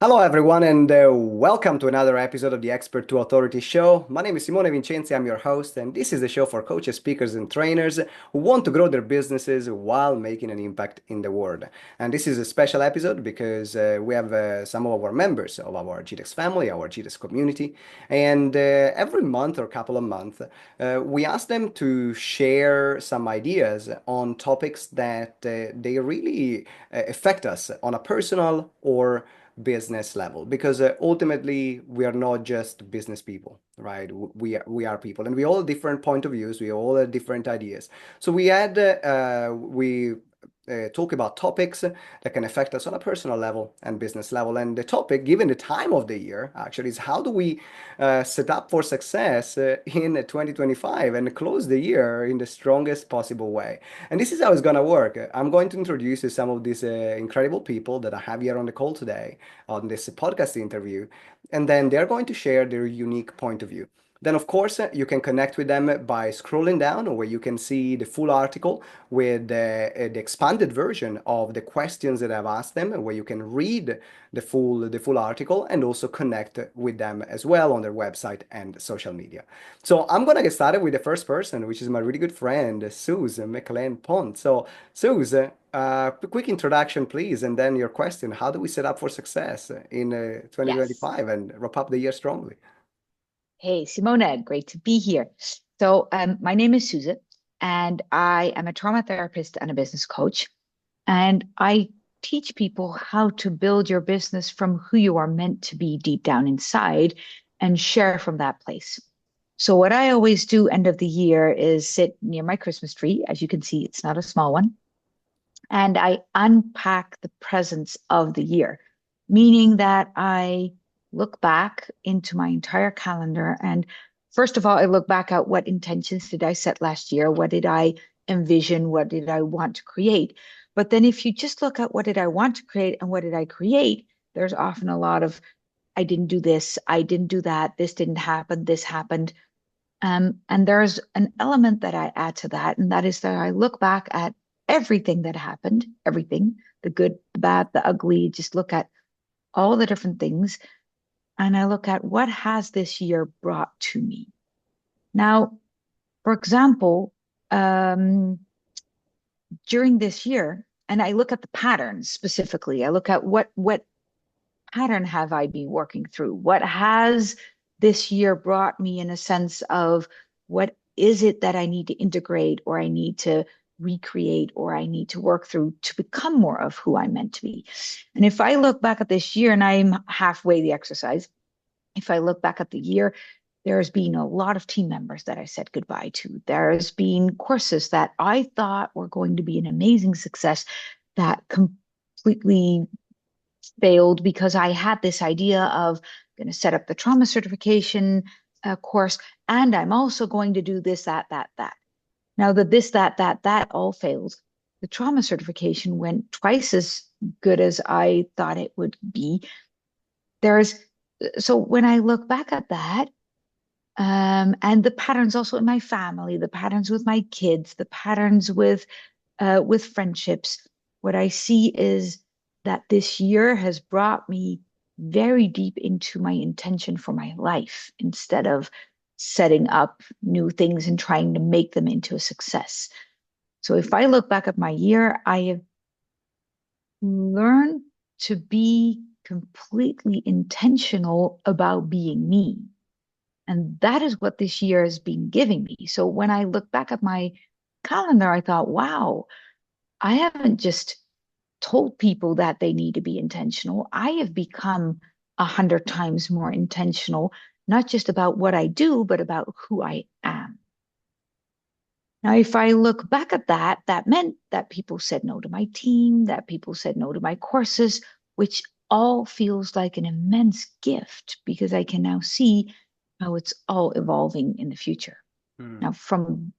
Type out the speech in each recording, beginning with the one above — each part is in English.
Hello, everyone, and welcome to another episode of the Expert to Authority show. My name is Simone Vincenzi. I'm your host, and this is the show for coaches, speakers, and trainers who want to grow their businesses while making an impact in the world. And this is a special episode because we have some of our members of our GTeX family, our GTeX community, and every month or couple of months, we ask them to share some ideas on topics that they really affect us on a personal or business level because ultimately we are not just business people, right? We are people, and we all have different point of views, we all have different ideas. So we talk about topics that can affect us on a personal level and business level. And the topic, given the time of the year, actually, is how do we set up for success in 2025 and close the year in the strongest possible way. And this is how it's going to work. I'm going to introduce you some of these incredible people that I have here on the call today on this podcast interview, and then they're going to share their unique point of view. Then, of course, you can connect with them by scrolling down, where you can see the full article with the expanded version of the questions that I've asked them, where you can read the full article and also connect with them as well on their website and social media. So I'm gonna get started with the first person, which is my really good friend, Suze McLean Pont. So, Suze, quick introduction, please, and then your question: how do we set up for success in Yes. 2025 and wrap up the year strongly? Hey, Simona, great to be here. My name is Susan, and I am a trauma therapist and a business coach. And I teach people how to build your business from who you are meant to be deep down inside and share from that place. So, what I always do end of the year is sit near my Christmas tree. As you can see, it's not a small one. And I unpack the presence of the year, meaning that I look back into my entire calendar. And first of all, I look back at what intentions did I set last year? What did I envision? What did I want to create? But then if you just look at what did I want to create and what did I create, there's often a lot of I didn't do this, I didn't do that, this didn't happen, this happened. And there's an element that I add to that, and that is that I look back at everything that happened, everything, the good, the bad, the ugly, just look at all the different things. And I look at what has this year brought to me. Now, for example, um, during this year, and I look at the patterns specifically, I look at what pattern have I been working through? What has this year brought me in a sense of what is it that I need to integrate or I need to recreate or I need to work through to become more of who I'm meant to be? And if I look back at this year and I'm halfway the exercise, if I look back at the year, there's been a lot of team members that I said goodbye to. There's been courses that I thought were going to be an amazing success that completely failed because I had this idea of going to set up the trauma certification course, and I'm also going to do this, that, that, that. Now that this, that all failed, the trauma certification went twice as good as I thought it would be. There's so when I look back at that, and the patterns also in my family, the patterns with my kids, the patterns with friendships, what I see is that this year has brought me very deep into my intention for my life instead of setting up new things and trying to make them into a success. So if I look back at my year, I have learned to be completely intentional about being me. And that is what this year has been giving me. So when I look back at my calendar, I thought, wow, I haven't just told people that they need to be intentional. I have become 100 times more intentional, not just about what I do, but about who I am. Now, if I look back at that, that meant that people said no to my team, that people said no to my courses, which all feels like an immense gift because I can now see how it's all evolving in the future. Hmm. Now, from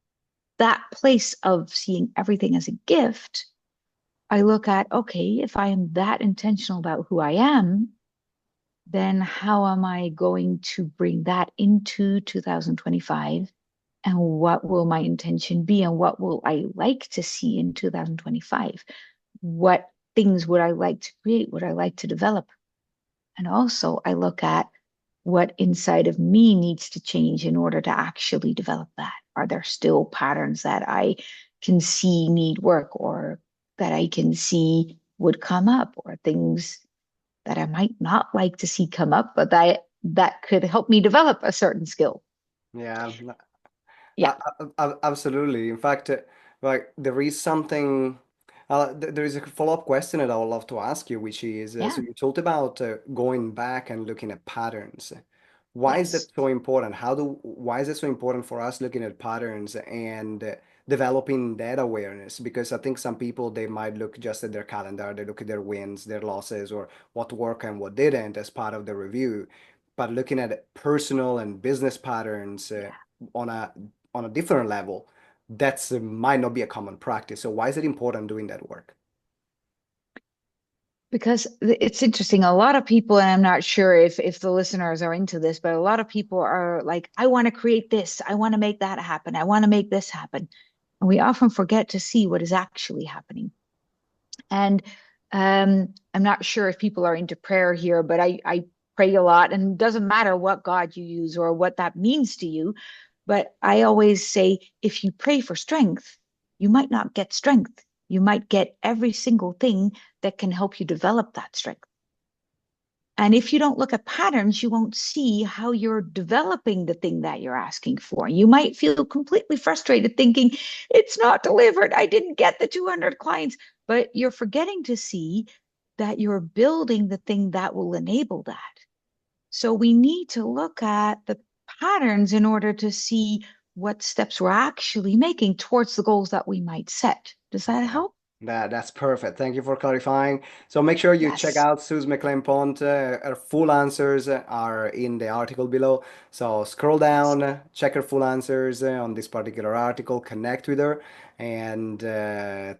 that place of seeing everything as a gift, I look at, okay, if I am that intentional about who I am, then how am I going to bring that into 2025? And what will my intention be? And what will I like to see in 2025? What things would I like to create? Would I like to develop? And also, I look at what inside of me needs to change in order to actually develop that. Are there still patterns that I can see need work or that I can see would come up or things that I might not like to see come up, but that could help me develop a certain skill. Yeah, Yeah. absolutely. In fact, like there is something. There is a follow-up question that I would love to ask you, which is, so Yeah. you talked about going back and looking at patterns. Why is Yes. that so important? Why is it so important for us looking at patterns and developing that awareness? Because I think some people, they might look just at their calendar, they look at their wins, their losses, or what worked and what didn't as part of the review. But looking at personal and business patterns Yeah. on a different level, that's might not be a common practice. So why is it important doing that work? Because it's interesting. A lot of people, and I'm not sure if the listeners are into this, but a lot of people are like, I want to create this, I want to make that happen, I want to make this happen. And we often forget to see what is actually happening. And I'm not sure if people are into prayer here, but I pray a lot, and it doesn't matter what God you use or what that means to you. But I always say, if you pray for strength, you might not get strength. You might get every single thing that can help you develop that strength. And if you don't look at patterns, you won't see how you're developing the thing that you're asking for. You might feel completely frustrated thinking, it's not delivered. I didn't get the 200 clients. But you're forgetting to see that you're building the thing that will enable that. So we need to look at the patterns in order to see what steps we're actually making towards the goals that we might set. Does that Yeah, help? that's perfect. Thank you for clarifying. So make sure you check Yes. out Suze McLean Pont. Her full answers are in the article below. So scroll Yes. down, check her full answers on this particular article, connect with her. And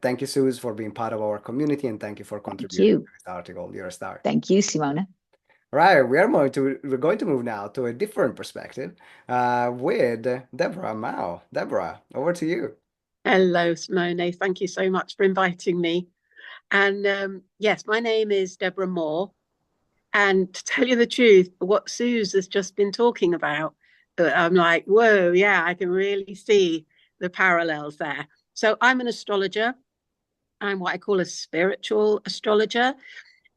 thank you, Suze, for being part of our community, and thank you for Thank contributing to you. this article. You're a star. Thank you, Simona. Right, we're going to move now to a different perspective with Deborah Mao. Deborah, over to you. Hello, Simone. Thank you so much for inviting me. And yes, my name is Deborah Moore. And to tell you the truth, what Suze has just been talking about, I'm like, whoa, yeah, I can really see the parallels there. So I'm an astrologer. I'm what I call a spiritual astrologer.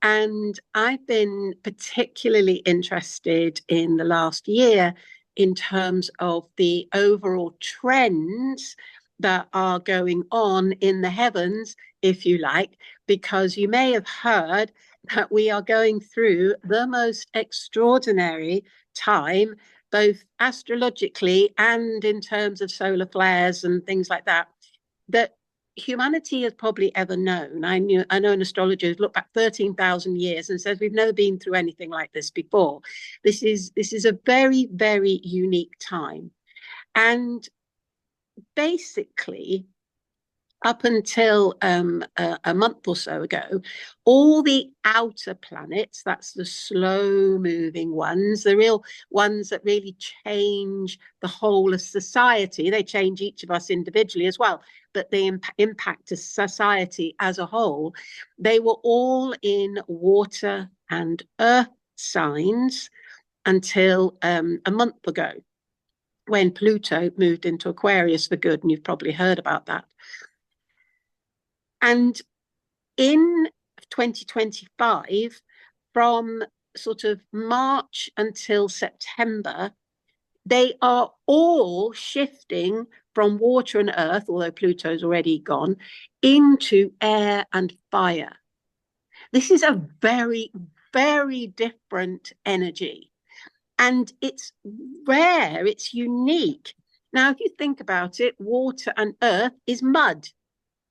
And I've been particularly interested in the last year in terms of the overall trends that are going on in the heavens, if you like, because you may have heard that we are going through the most extraordinary time, both astrologically and in terms of solar flares and things like that, that humanity has probably ever known. I know an astrologer who's looked back 13,000 years and says we've never been through anything like this before. This is a very, very unique time. And basically, up until a month or so ago, all the outer planets, that's the slow moving ones, the real ones that really change the whole of society, they change each of us individually as well, but they impact society as a whole. They were all in water and earth signs until a month ago when Pluto moved into Aquarius for good, and you've probably heard about that. And in 2025, from sort of March until September, they are all shifting from water and earth, although Pluto's already gone, into air and fire. This is a very, very different energy. And it's rare, it's unique. Now, if you think about it, water and earth is mud.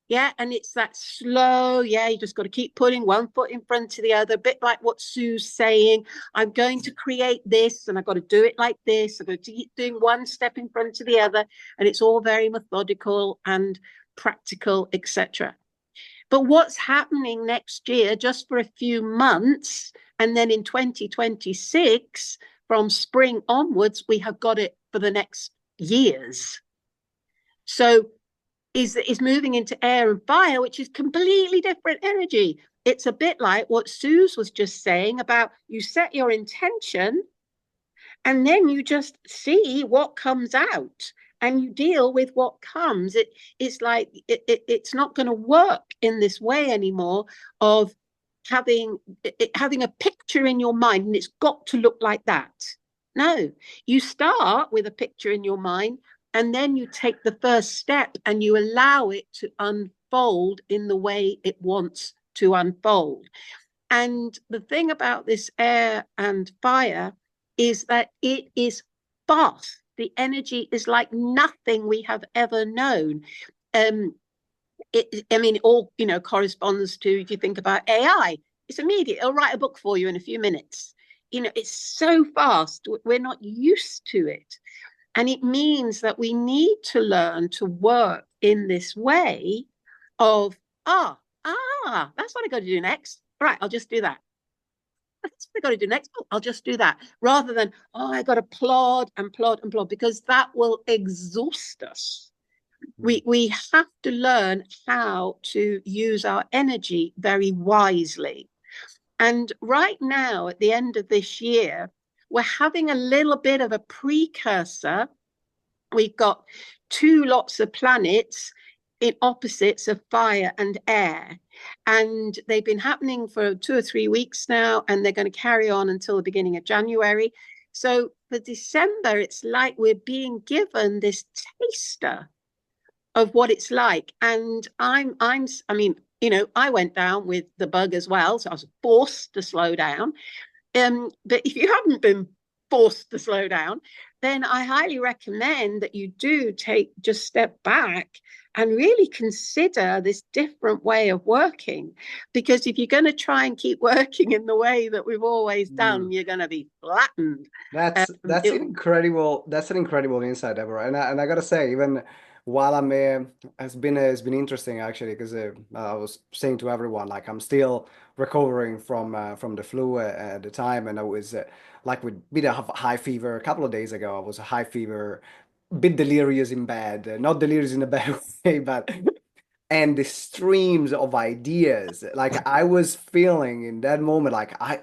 Yeah, and it's that slow, yeah, you just got to keep putting one foot in front of the other, a bit like what Sue's saying. I'm going to create this and I've got to do it like this. I'm going to keep doing one step in front of the other. And it's all very methodical and practical, etc. But what's happening next year, just for a few months, and then in 2026, from spring onwards, we have got it for the next years. So is moving into air and fire, which is completely different energy. it's a bit like what Suze was just saying about you set your intention and then you just see what comes out and you deal with what comes. It's like it's not going to work in this way anymore of having a picture in your mind and it's got to look like that. No, you start with a picture in your mind and then you take the first step and you allow it to unfold in the way it wants to unfold. And the thing about this air and fire is that it is fast. The energy is like nothing we have ever known. It all, corresponds to, if you think about AI, it's immediate. It'll write a book for you in a few minutes. It's so fast. We're not used to it. And it means that we need to learn to work in this way of, that's what I got to do next. All right, I'll just do that. That's what I got to do next. Oh, I'll just do that. Rather than, I got to plod and plod and plod, because that will exhaust us. We have to learn how to use our energy very wisely. And right now, at the end of this year, we're having a little bit of a precursor. We've got 2 lots of planets in opposites of fire and air. And they've been happening for 2 or 3 weeks now, and they're going to carry on until the beginning of January. So for December, it's like we're being given this taster of what it's like. And I went down with the bug as well, so I was forced to slow down. But if you haven't been forced to slow down, then I highly recommend that you do just step back and really consider this different way of working. Because if you're going to try and keep working in the way that we've always done, you're going to be flattened. That's an incredible insight, Deborah. And I gotta say, even while I'm it's been interesting actually, because I was saying to everyone, like, I'm still recovering from the flu at the time, and I was like with bit of high fever a couple of days ago. I was a high fever, bit delirious in bed, not delirious in a bad way, but and the streams of ideas, like I was feeling in that moment, like I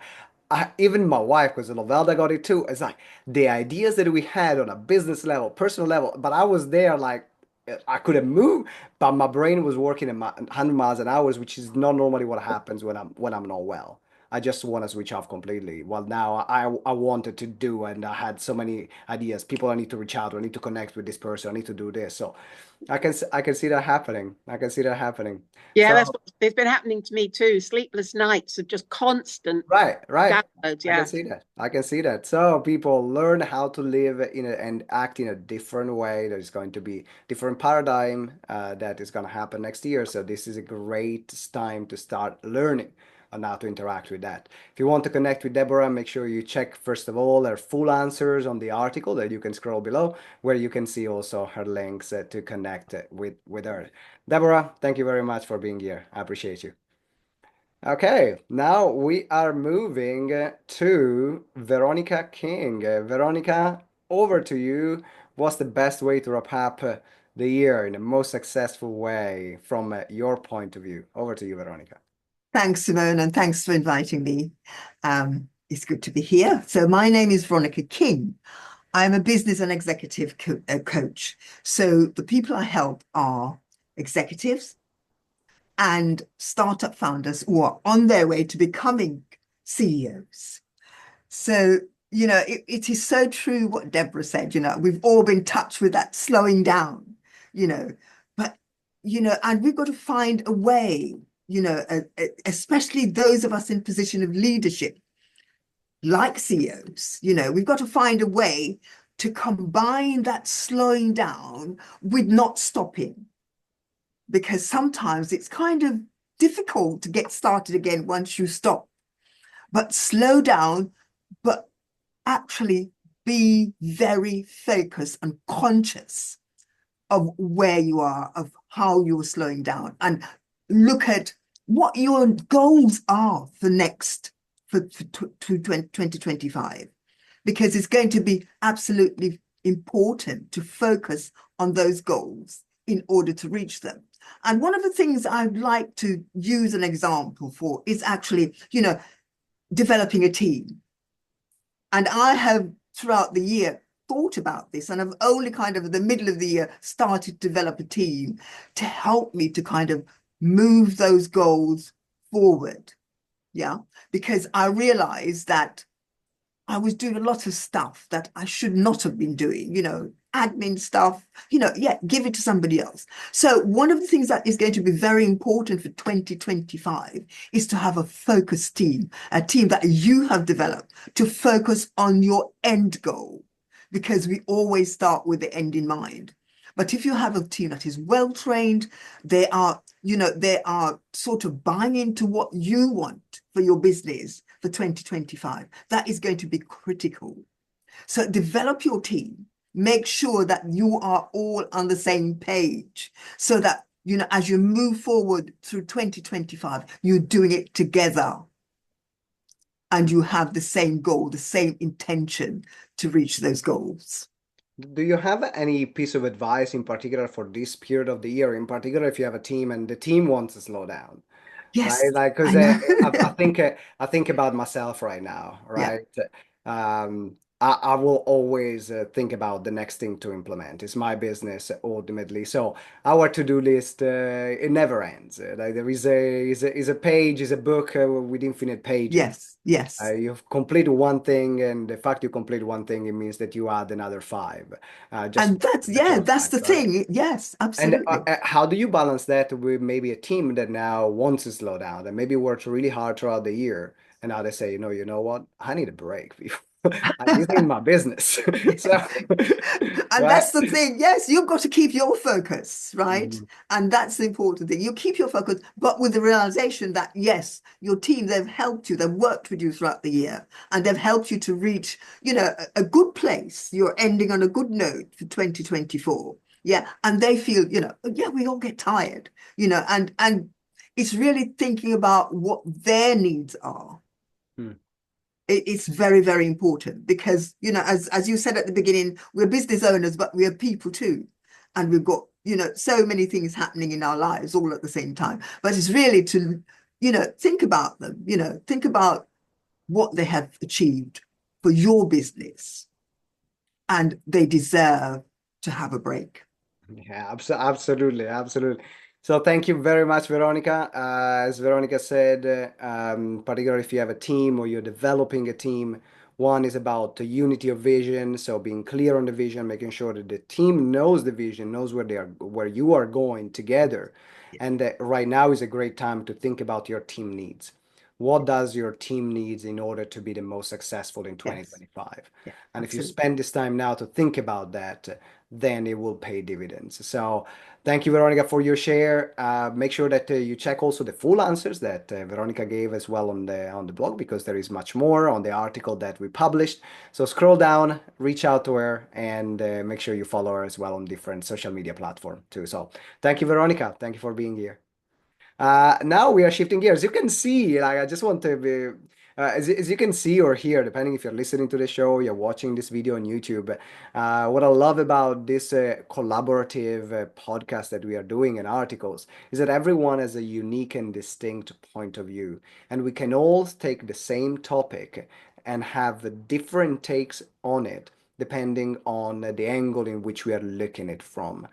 even my wife, because Lovelda got it too. It's like the ideas that we had on a business level, personal level, but I was there like I couldn't move, but my brain was working at 100 miles an hour, which is not normally what happens when I'm not well. I just want to switch off completely. Well, now I wanted to do, and I had so many ideas. People I need to reach out to, I need to connect with this person, I need to do this. So I can see that happening. I can see that happening. Yeah, So it's been happening to me too. Sleepless nights of just constant right. downloads. I can Yeah. see that. I can see that. So people learn how to live and act in a different way. There's going to be different paradigm that is going to happen next year. So this is a great time to start learning on how to interact with that. If you want to connect with Deborah, make sure you check first of all her full answers on the article that you can scroll below, where you can see also her links to connect with her. Deborah, thank you very much for being here. I appreciate you. Okay, now we are moving to Veronica King. Veronica, over to you. What's the best way to wrap up the year in the most successful way from your point of view? Over to you, Veronica. Thanks, Simone, and thanks for inviting me. It's good to be here. So my name is Veronica King. I'm a business and executive coach. So the people I help are executives and startup founders who are on their way to becoming CEOs. So, it is so true what Deborah said, we've all been touched with that slowing down, but, and we've got to find a way, especially those of us in position of leadership, like CEOs, we've got to find a way to combine that slowing down with not stopping. Because sometimes it's kind of difficult to get started again once you stop. But slow down, but actually be very focused and conscious of where you are, of how you're slowing down, and look at what your goals are for 2025. Because it's going to be absolutely important to focus on those goals in order to reach them. And one of the things I'd like to use an example for is actually, developing a team. And I have throughout the year thought about this, and I've only kind of in the middle of the year started to develop a team to help me to kind of move those goals forward. Yeah, because I realized that I was doing a lot of stuff that I should not have been doing, admin stuff, give it to somebody else. So one of the things that is going to be very important for 2025 is to have a focused team, a team that you have developed to focus on your end goal, because we always start with the end in mind. But if you have a team that is well trained, they are sort of buying into what you want for your business for 2025. That is going to be critical. So develop your team. Make sure that you are all on the same page so that, as you move forward through 2025, you're doing it together and you have the same goal, the same intention to reach those goals. Do you have any piece of advice in particular for this period of the year, in particular if you have a team and the team wants to slow down? Yes, Right, like because I know. I think about myself right now, Yeah, right? I will always think about the next thing to implement. It's my business ultimately, so our to-do list it never ends. Like there is a page, is a book with infinite pages. yes. You've completed one thing, and the fact you complete one thing, it means that you add another five. Just And that's, that's your that's life, the right? thing. Yes, And absolutely. how do you balance that with maybe a team that now wants to slow down and maybe worked really hard throughout the year, and now they say, you know what? I need a break. This ain't my business. So, And right? that's the thing. Yes, you've got to keep your focus, right? Mhm. And that's the important thing. You keep your focus, but with the realization that, yes, your team, they've helped you, they've worked with you throughout the year, and they've helped you to reach, a good place. You're ending on a good note for 2024. Yeah. And they feel, yeah, we all get tired, and it's really thinking about what their needs are. Hmm. It's very, very important because, as you said at the beginning, we're business owners, but we are people too. And we've got, so many things happening in our lives all at the same time. But it's really to, think about them, think about what they have achieved for your business, and they deserve to have a break. Yeah, absolutely, absolutely. So thank you very much, Veronica. As Veronica said, particularly if you have a team or you're developing a team, one is about the unity of vision. So being clear on the vision, making sure that the team knows the vision, knows where you are going together. And right now is a great time to think about your team needs. What does your team needs in order to be the most successful in Yes. 2025? Yeah, And if you absolutely. spend this time now to think about that, then it will pay dividends. So thank you, Veronica, for your share. Make sure that you check also the full answers that Veronica gave as well on the blog, because there is much more on the article that we published. So scroll down, reach out to her, and make sure you follow her as well on different social media platforms too. So thank you, Veronica. Thank you for being here. Now we are shifting gears. You can see, like, I just want to be, as you can see or hear, depending if you're listening to the show, you're watching this video on YouTube. What I love about this collaborative podcast that we are doing and articles is that everyone has a unique and distinct point of view, and we can all take the same topic and have different takes on it, depending on the angle in which we are looking at it from.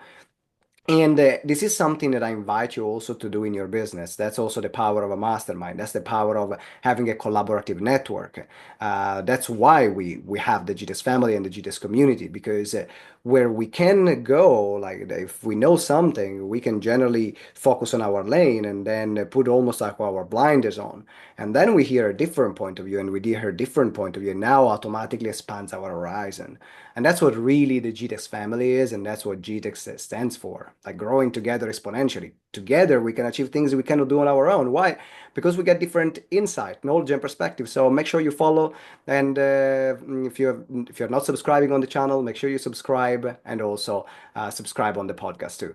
And this is something that I invite you also to do in your business. That's also the power of a mastermind. That's the power of having a collaborative network. That's why we have the GTeX family and the GTeX community, because where we can go, like if we know something, we can generally focus on our lane and then put almost like our blinders on. And then we hear a different point of view and we hear a different point of view, and now automatically expands our horizon. And that's what really the GTeX family is, and that's what GTeX stands for, like growing together exponentially. Together, we can achieve things we cannot do on our own. Why? Because we get different insight, knowledge, and perspective. So make sure you follow, and if you're not subscribing on the channel, make sure you subscribe, and also subscribe on the podcast too.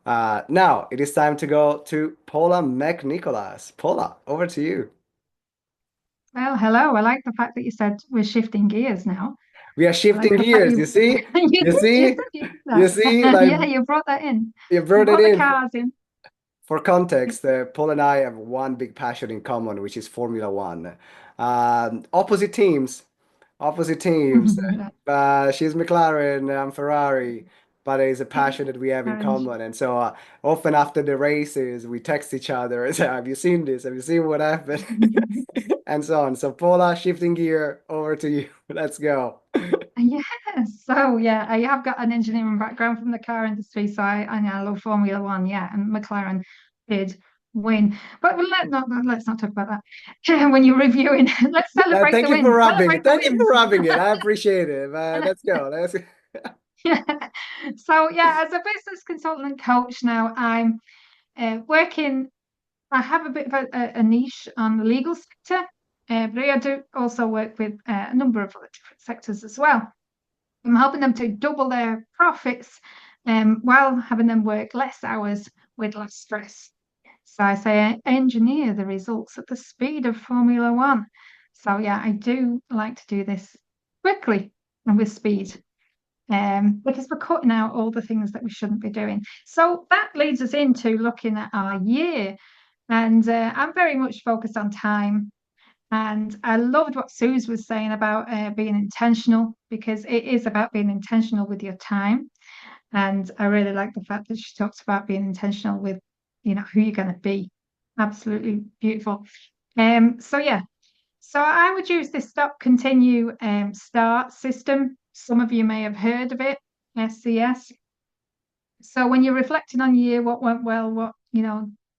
Now it is time to go to Paula McNicholas. Paula, over to you. Well, hello. I like the fact that you said we're shifting gears now. We are shifting the fact gears, you see? You see? You see, like yeah, you brought that in. you You brought it brought the in. cars in. For context, Paul and I have one big passion in common, which is Formula One. Opposite teams, opposite teams. She's McLaren, I'm Ferrari, but it's a passion that we have in Orange. common. And so often after the races, we text each other and say, "Have you seen this? Have you seen what happened?" And so on. So Paula, shifting gear over to you. Let's go. Yeah, so yeah, I have got an engineering background from the car industry, so I love Formula One, yeah, and McLaren did win. But let's not talk about that. When you're reviewing, let's celebrate Thank the you for win. rubbing it. Celebrate the Thank you for wins. rubbing it. I appreciate it. Let's go. Let's. Yeah. So yeah, as a business consultant and coach now, I'm working. I have a bit of a niche on the legal sector, but I do also work with a number of other different sectors as well. I'm helping them to double their profits while having them work less hours with less stress. So I say engineer the results at the speed of Formula One. So yeah, I do like to do this quickly and with speed because we're cutting out all the things that we shouldn't be doing. So that leads us into looking at our year. And I'm very much focused on time. And I loved what Suze was saying about being intentional because it is about being intentional with your time. And I really like the fact that she talks about being intentional with, who you're going to be. Absolutely beautiful. So yeah, so I would use this stop, continue, start system. Some of you may have heard of it, SCS. So when you're reflecting on your year, what went well, what,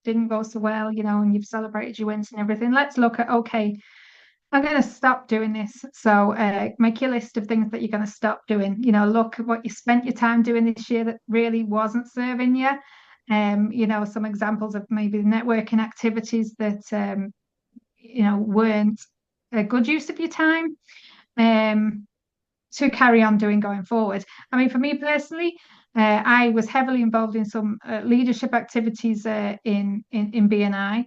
didn't go so well, and you've celebrated your wins and everything, let's look at, okay, I'm going to stop doing this. So make your list of things that you're going to stop doing. Look at what you spent your time doing this year that really wasn't serving you. Some examples of maybe networking activities that, weren't a good use of your time. To carry on doing going forward. I mean, for me personally, I was heavily involved in some leadership activities in BNI,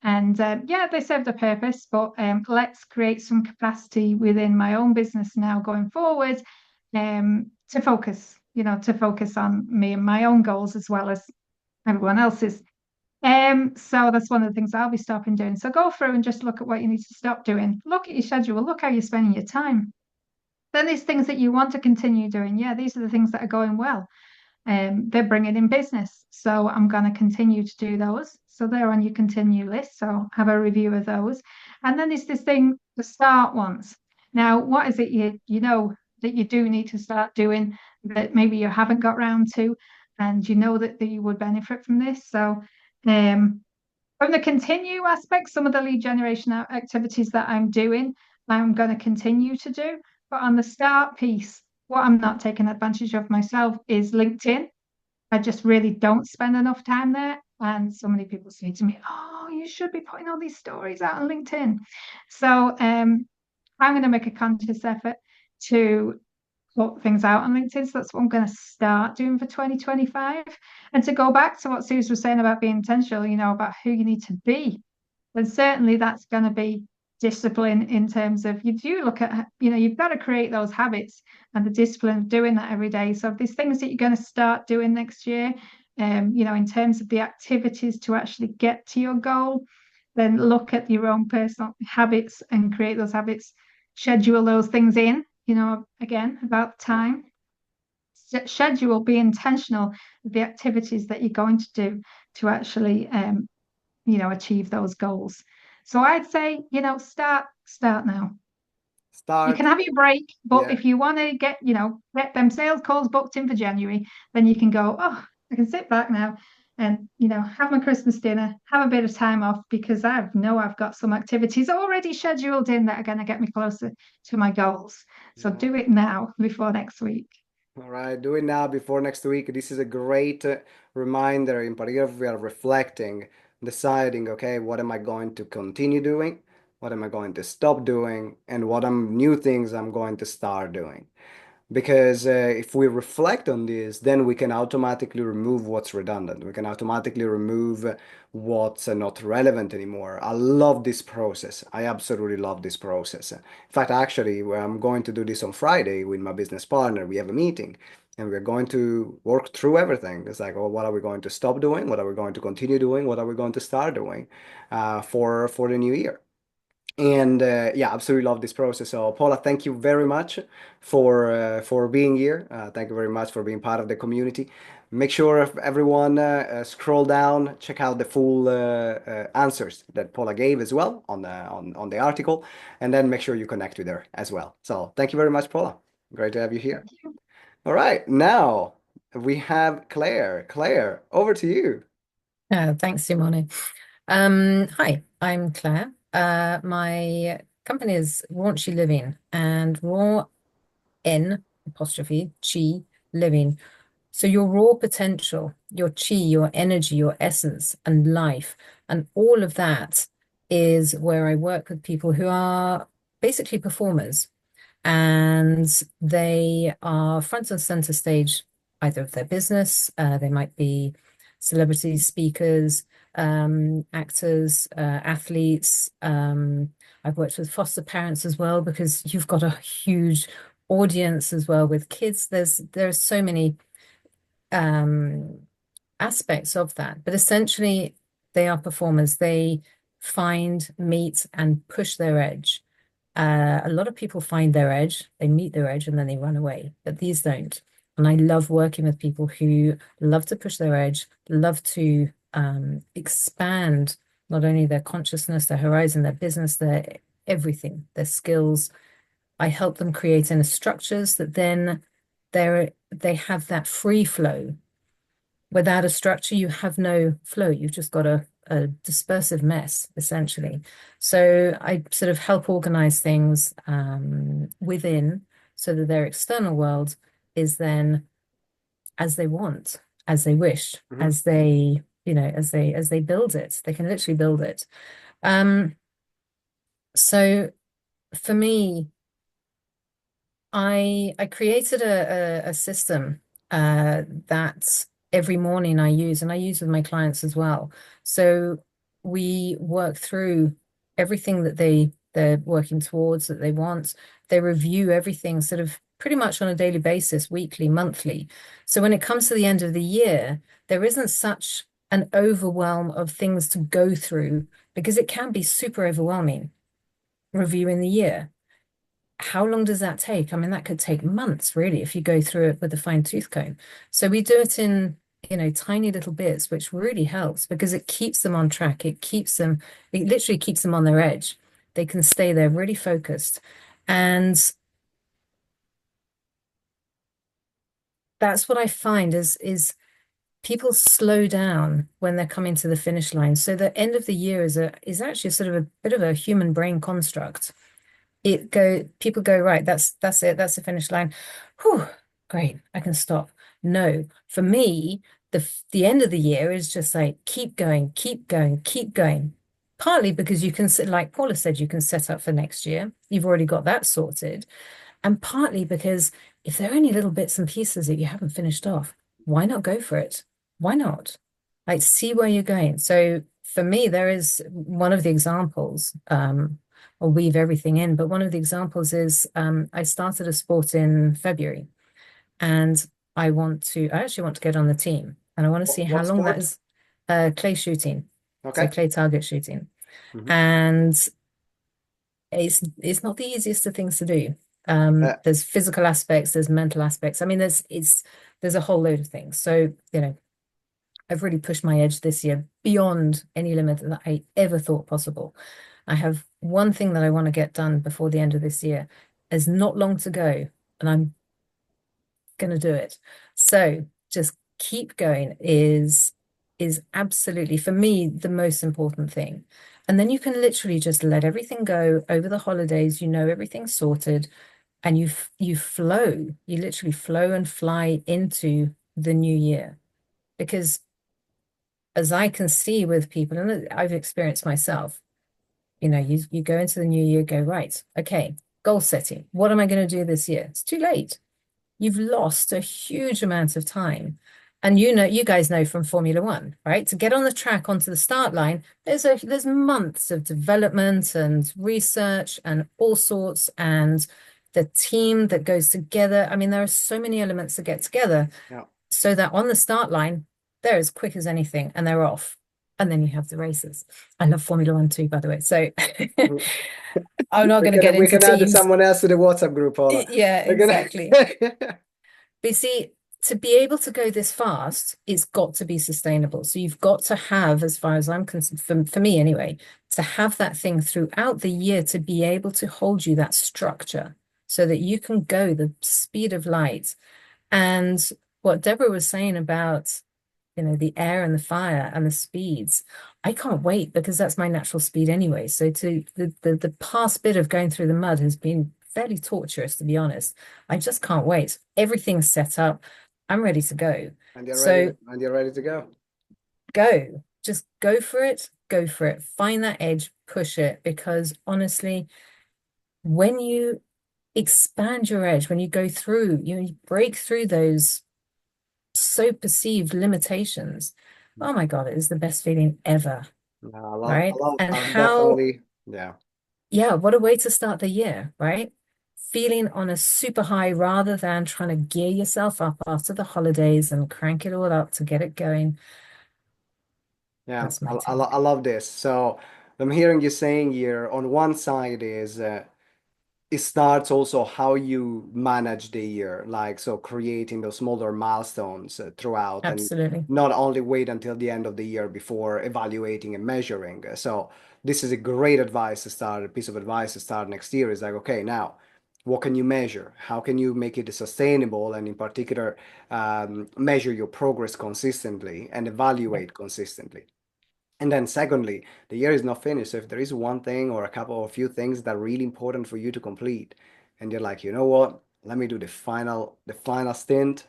and yeah, they served a purpose. But let's create some capacity within my own business now going forward, to focus, to focus on me and my own goals as well as everyone else's. So that's one of the things I'll be stopping doing. So go through and just look at what you need to stop doing. Look at your schedule. Look how you're spending your time. Then these things that you want to continue doing, yeah, these are the things that are going well. They're bringing in business. So I'm going to continue to do those. So they're on your continue list. So have a review of those. And then there's this thing, the start ones. Now, what is it you know that you do need to start doing that maybe you haven't got round to, and you know that you would benefit from this? So from the continue aspect, some of the lead generation activities that I'm doing, I'm going to continue to do. But on the start piece, what I'm not taking advantage of myself is LinkedIn. I just really don't spend enough time there. And so many people say to me, "Oh, you should be putting all these stories out on LinkedIn." So I'm going to make a conscious effort to put things out on LinkedIn. So that's what I'm going to start doing for 2025. And to go back to what Suze was saying about being intentional, about who you need to be, then certainly that's going to be discipline in terms of you do look at, you've got to create those habits and the discipline of doing that every day. So if there's things that you're going to start doing next year, in terms of the activities to actually get to your goal, then look at your own personal habits and create those habits, schedule those things in, again, about time. Schedule, be intentional with the activities that you're going to do to actually achieve those goals. So I'd say, start now. You can have your break, but Yeah. if you want to get them sales calls booked in for January, then you can go, oh, I can sit back now and, have my Christmas dinner, have a bit of time off because I've got some activities already scheduled in that are going to get me closer to my goals. So do it now before next week. All right, do it now before next week. This is a great reminder, in particular if we are reflecting, deciding, okay, what am I going to continue doing? What am I going to stop doing? And what new things I'm going to start doing? Because if we reflect on this, then we can automatically remove what's redundant. We can automatically remove what's not relevant anymore. I love this process. I absolutely love this process. In fact, actually, I'm going to do this on Friday with my business partner. We have a meeting and we're going to work through everything. It's like, oh, what are we going to stop doing? What are we going to continue doing? What are we going to start doing for the new year? And yeah, absolutely love this process. So Paula, thank you very much for being here. Thank you very much for being part of the community. Make sure if everyone scroll down, check out the full answers that Paula gave as well on the article, and then make sure you connect with her as well. So thank you very much, Paula. Great to have you here. All right, now we have Claire. Claire, over to you. Thanks, Simone. Hi, I'm Claire. My company is Raunchy Living, and raw N apostrophe chi living. So your raw potential, your chi, your energy, your essence and life, and all of that is where I work with people who are basically performers, and they are front and center stage either of their business, they might be celebrities, speakers, actors, athletes. I've worked with foster parents as well, because you've got a huge audience as well with kids. There's so many aspects of that, but essentially they are performers. They find, meet, and push their edge. A lot of people find their edge, they meet their edge, and then they run away, but these don't. And I love working with people who love to push their edge, love to expand not only their consciousness, their horizon, their business, their everything, their skills. I help them create inner structures that then they have that free flow. Without a structure, you have no flow. You've just got a dispersive mess, essentially. So I sort of help organize things within, so that their external world is then as they want, as they wish, as they, as they build it. They can literally build it. So for me, I created a system that every morning I use, and I use with my clients as well. So we work through everything that they're working towards, that they want. They review everything sort of pretty much on a daily basis, weekly, monthly. So when it comes to the end of the year, there isn't such an overwhelm of things to go through, because it can be super overwhelming reviewing the year. How long does that take? I mean, that could take months, really, if you go through it with a fine-tooth comb. So we do it in, tiny little bits, which really helps, because it keeps them on track. It literally keeps them on their edge. They can stay there really focused. And that's what I find is people slow down when they're coming to the finish line. So the end of the year is actually sort of a bit of a human brain construct. People go, right, that's it, that's the finish line. Whew, great, I can stop. No, for me, the end of the year is just like keep going, keep going, keep going. Partly because you can, like Paula said, you can set up for next year. You've already got that sorted. And partly because if there are any little bits and pieces that you haven't finished off, why not go for it? Why not? Like, see where you're going. So for me, there is one of the examples, I'll weave everything in, but one of the examples is I started a sport in February, and I actually want to get on the team, and I want to see how long that is. Clay shooting. Okay. So clay target shooting. And it's not the easiest of things to do. There's physical aspects, there's mental aspects. I mean, there's a whole load of things. So, I've really pushed my edge this year beyond any limit that I ever thought possible. I have one thing that I want to get done before the end of this year. There's not long to go, and I'm going to do it. So just keep going is absolutely, for me, the most important thing. And then you can literally just let everything go over the holidays. Everything's sorted, and you flow. You literally flow and fly into the new year. Because as I can see with people, and I've experienced myself, you go into the new year, go, right, okay, goal setting. What am I going to do this year? It's too late. you've lost a huge amount of time. And you guys know from Formula One, right? To get on the track onto the start line, there's months of development and research and all sorts, and the team that goes together. I mean, there are so many elements that get together so that on the start line, they're as quick as anything and they're off. And then you have the races. I love Formula One too, by the way. So I'm not going to get we into can add teams. someone else to the WhatsApp group, Paula. Yeah, exactly. But you see, to be able to go this fast, it's got to be sustainable. So you've got to have, as far as I'm concerned, for me anyway, to have that thing throughout the year to be able to hold you that structure so that you can go the speed of light. And what Deborah was saying about, the air and the fire and the speeds, I can't wait because that's my natural speed anyway. So the past bit of going through the mud has been fairly torturous, to be honest. I just can't wait. Everything's set up. I'm ready to go. And you're ready to go. Go. Just go for it. Go for it. Find that edge, push it. Because honestly, when you expand your edge, when you go through, you break through those so perceived limitations. Oh my God, it is the best feeling ever. Right? And how, yeah, what a way to start the year, right? Feeling on a super high rather than trying to gear yourself up after the holidays and crank it all up to get it going. Yeah, I love this. So I'm hearing you saying here on one side is it starts also how you manage the year, like so creating those smaller milestones throughout, Absolutely. And not only wait until the end of the year before evaluating and measuring. So this is a great piece of advice to start next year is like, okay, now what can you measure? How can you make it sustainable? And in particular, measure your progress consistently and evaluate consistently. And then secondly, the year is not finished. So if there is one thing or a couple or a few things that are really important for you to complete, and you're like, you know what? Let me do the final stint.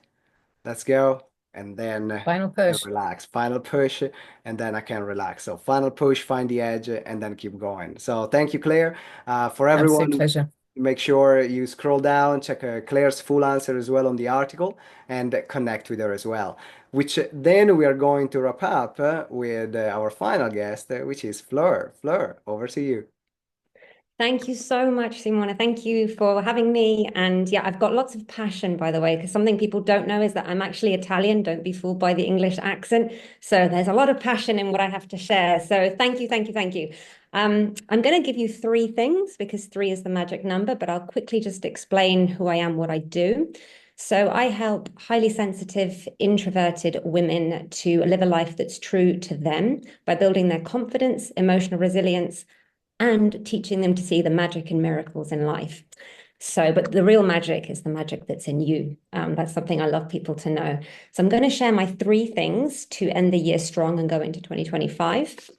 Let's go. And then final push. Relax. Final push, and then I can relax. So final push, find the edge, and then keep going. So thank you, Claire. For everyone. Absolute pleasure. Make sure you scroll down, check Claire's full answer as well on the article, and connect with her as well. Which then we are going to wrap up with our final guest, which is Fleur. Fleur, over to you. Thank you so much, Simone. Thank you for having me. And yeah, I've got lots of passion, by the way, because something people don't know is that I'm actually Italian. Don't be fooled by the English accent. So there's a lot of passion in what I have to share. So thank you, thank you, thank you. I'm going to give you 3 things because 3 is the magic number, but I'll quickly just explain who I am, what I do. So I help highly sensitive, introverted women to live a life that's true to them by building their confidence, emotional resilience, and teaching them to see the magic and miracles in life. So, but the real magic is the magic that's in you. That's something I love people to know. So I'm going to share my 3 things to end the year strong and go into 2025.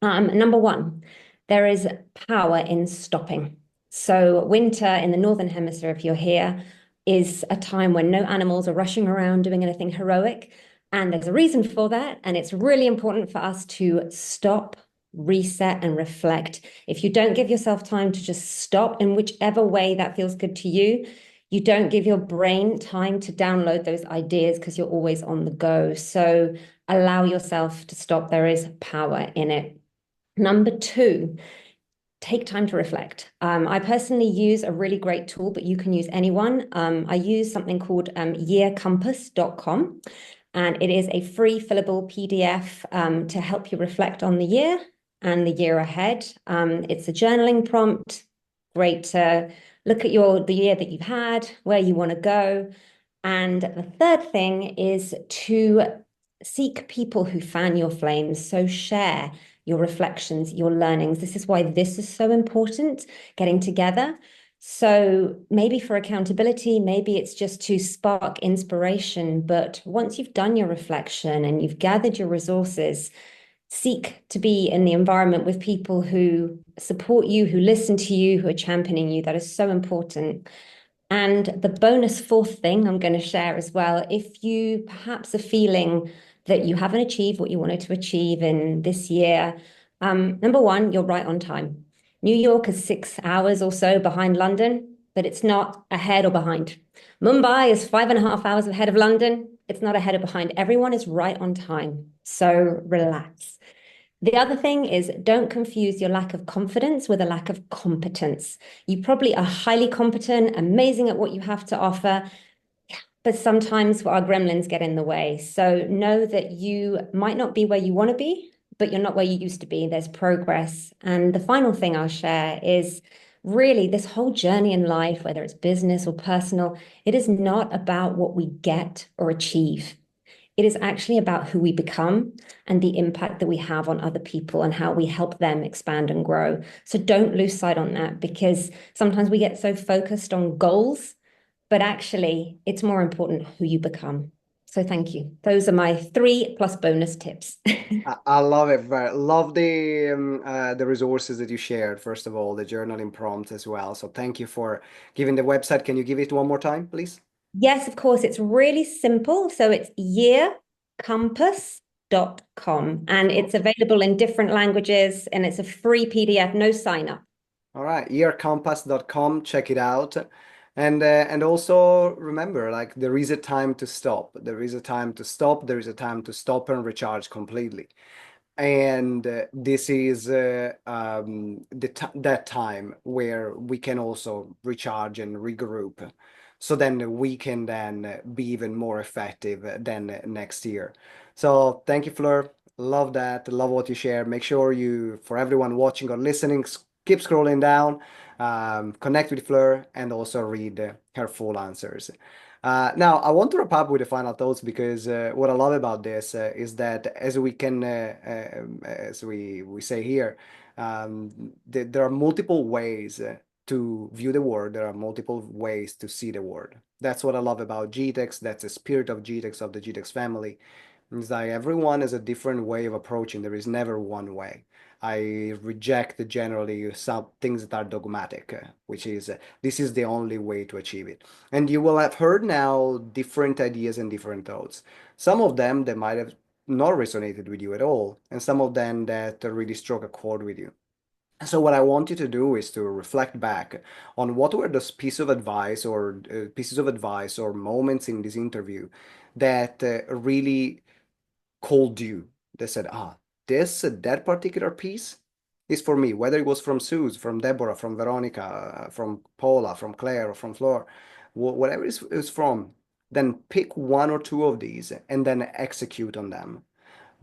Number 1, there is power in stopping. So winter in the Northern Hemisphere, if you're here, is a time when no animals are rushing around doing anything heroic. And there's a reason for that. And it's really important for us to stop, reset, and reflect. If you don't give yourself time to just stop in whichever way that feels good to you, you don't give your brain time to download those ideas because you're always on the go. So allow yourself to stop. There is power in it. Number 2, take time to reflect. I personally use a really great tool, but you can use anyone. I use something called yearcompass.com, and it is a free fillable PDF to help you reflect on the year and the year ahead. It's a journaling prompt, great to look at the year that you've had, where you want to go. And the third thing is to seek people who fan your flames. So share your reflections, your learnings. This is why this is so important, getting together. So maybe for accountability, maybe it's just to spark inspiration. But once you've done your reflection and you've gathered your resources, seek to be in the environment with people who support you, who listen to you, who are championing you. That is so important. And the bonus 4th thing I'm going to share as well, if you perhaps are feeling that you haven't achieved what you wanted to achieve in this year, number 1, you're right on time. New York is 6 hours or so behind London. but it's not ahead or behind. Mumbai is 5.5 hours ahead of London. It's not ahead or behind. Everyone is right on time. So relax. The other thing is don't confuse your lack of confidence with a lack of competence. You probably are highly competent, amazing at what you have to offer, but sometimes our gremlins get in the way. So know that you might not be where you want to be, but you're not where you used to be. There's progress. And the final thing I'll share is really this whole journey in life, whether it's business or personal, it is not about what we get or achieve. It is actually about who we become and the impact that we have on other people and how we help them expand and grow. So don't lose sight on that, because sometimes we get so focused on goals, but actually it's more important who you become. So thank you. Those are my 3 plus bonus tips. I love it. Love the resources that you shared. First of all, the journaling prompt as well. So thank you for giving the website. Can you give it one more time, please? Yes, of course. It's really simple. So it's yearcompass.com, and it's available in different languages, and it's a free PDF, no sign up. All right, yearcompass.com, check it out. And also remember, like there is a time to stop. There is a time to stop. There is a time to stop and recharge completely. And this is that time where we can also recharge and regroup. So then we can then be even more effective than next year. So thank you, Fleur. Love that. Love what you share. Make sure you, for everyone watching or listening, keep scrolling down, connect with Fleur, and also read her full answers. Now, I want to wrap up with the final thoughts because what I love about this is that as we can, as we say here, there are multiple ways to view the world. There are multiple ways to see the world. That's what I love about GTeX. That's the spirit of GTeX, of the GTeX family. It's like everyone has a different way of approaching. There is never one way. I reject generally some things that are dogmatic, which is this is the only way to achieve it. And you will have heard now different ideas and different thoughts. Some of them that might have not resonated with you at all, and some of them that really struck a chord with you. So what I want you to do is to reflect back on what were those pieces of advice or moments in this interview that really called you. They said, that particular piece is for me, whether it was from Suze, from Deborah, from Veronica, from Paula, from Claire, or from Flor, whatever it's from, then pick one or two of these and then execute on them,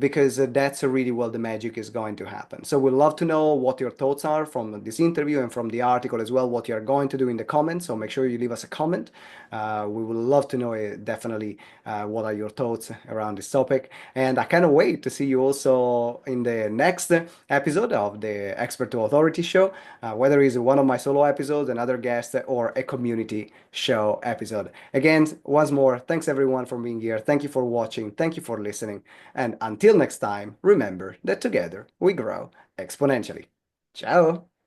because that's really where the magic is going to happen. So we'd love to know what your thoughts are from this interview and from the article as well, what you're going to do in the comments. So make sure you leave us a comment. We would love to know definitely what are your thoughts around this topic. And I cannot wait to see you also in the next episode of the Expert to Authority show, whether it's one of my solo episodes, another guest, or a community show episode. Again, once more, thanks everyone for being here. Thank you for watching. Thank you for listening. And until next time, remember that together we grow exponentially. Ciao!